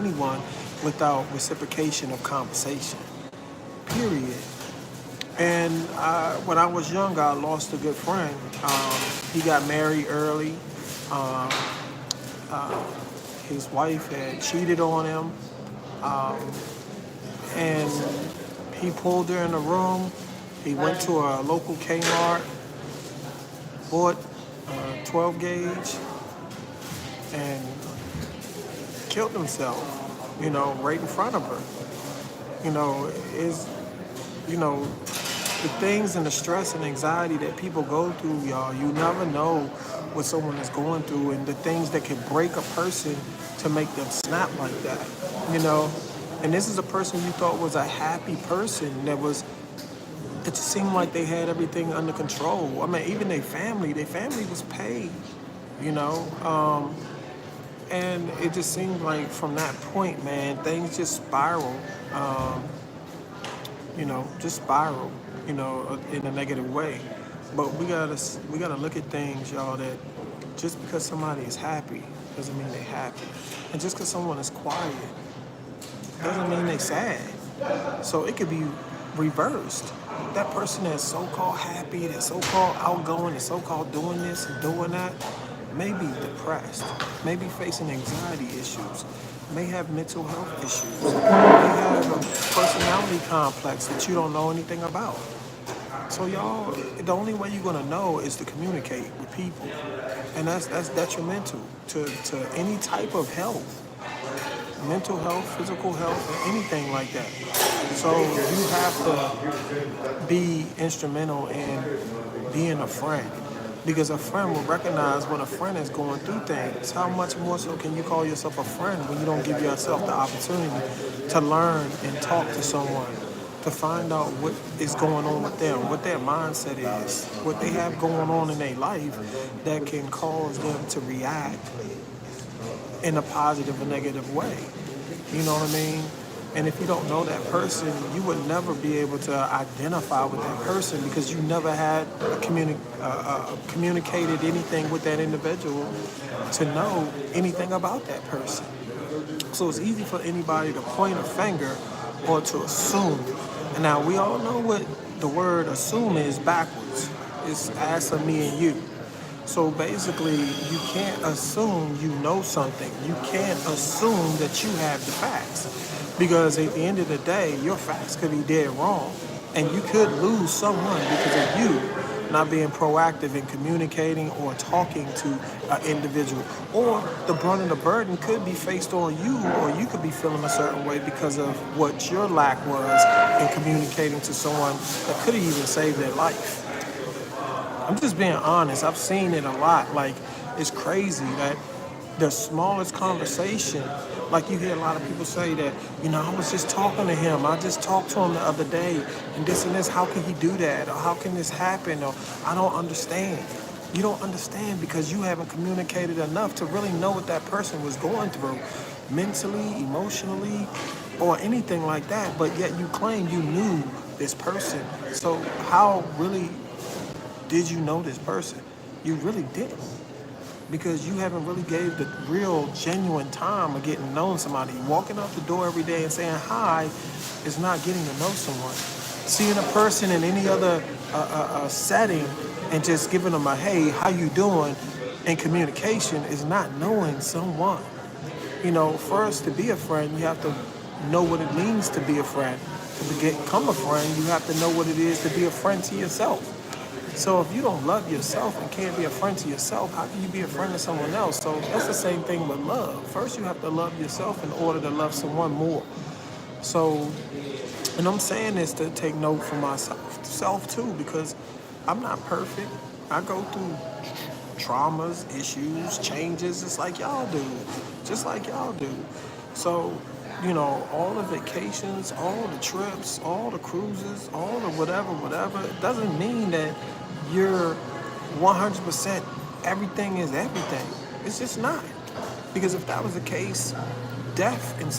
anyone without reciprocation of conversation, period. And when I was young, I lost a good friend. He got married early. Um, his wife had cheated on him, um, and he pulled her in the room. He went to a local Kmart, bought a 12 gauge, and killed himself, right in front of her. Is, the things and the stress and anxiety that people go through, y'all, you never know what someone is going through and the things that can break a person to make them snap like that, you know? And this is a person you thought was a happy person it just seemed like they had everything under control. I mean, even their family was paid, you know? And it just seemed like from that point, man, things just spiral, just spiral, in a negative way. But we gotta look at things, y'all, that just because somebody is happy doesn't mean they're happy. And just because someone is quiet doesn't mean they're sad. So it could be reversed. That person that's so-called happy, that's so-called outgoing, that's so-called doing this and doing that, may be depressed, may be facing anxiety issues, may have mental health issues, may have a personality complex that you don't know anything about. So y'all, the only way you're gonna know is to communicate with people. And that's detrimental to any type of health. Mental health, physical health, or anything like that. So you have to be instrumental in being a friend. Because a friend will recognize when a friend is going through things. How much more so can you call yourself a friend when you don't give yourself the opportunity to learn and talk to someone, to find out what is going on with them, what their mindset is, what they have going on in their life that can cause them to react in a positive or negative way. You know what I mean? And if you don't know that person, you would never be able to identify with that person because you never had communicated anything with that individual to know anything about that person. So it's easy for anybody to point a finger or to assume. And now we all know what the word assume is backwards. It's as of me and you. So basically, you can't assume you know something. You can't assume that you have the facts. Because at the end of the day, your facts could be dead wrong. And you could lose someone because of you not being proactive in communicating or talking to an individual. Or the brunt of the burden could be faced on you, or you could be feeling a certain way because of what your lack was in communicating to someone that could have even saved their life. I'm just being honest. I've seen it a lot. Like, it's crazy that the smallest conversation, like you hear a lot of people say that, I was just talking to him. I just talked to him the other day and this. How can he do that? Or how can this happen? Or I don't understand. You don't understand because you haven't communicated enough to really know what that person was going through mentally, emotionally, or anything like that. But yet you claim you knew this person. So how really did you know this person? You really didn't. Because you haven't really gave the real, genuine time of getting to know somebody. Walking out the door every day and saying hi is not getting to know someone. Seeing a person in any other setting and just giving them a hey, how you doing, in communication is not knowing someone. First, to be a friend, you have to know what it means to be a friend. To become a friend, you have to know what it is to be a friend to yourself. So if you don't love yourself and can't be a friend to yourself, how can you be a friend to someone else? So that's the same thing with love. First, you have to love yourself in order to love someone more. So, and I'm saying this to take note for myself too, because I'm not perfect. I go through traumas, issues, changes, just like y'all do. Just like y'all do. So, all the vacations, all the trips, all the cruises, all the whatever, it doesn't mean that you're 100% everything is everything. It's just not. Because if that was the case, death and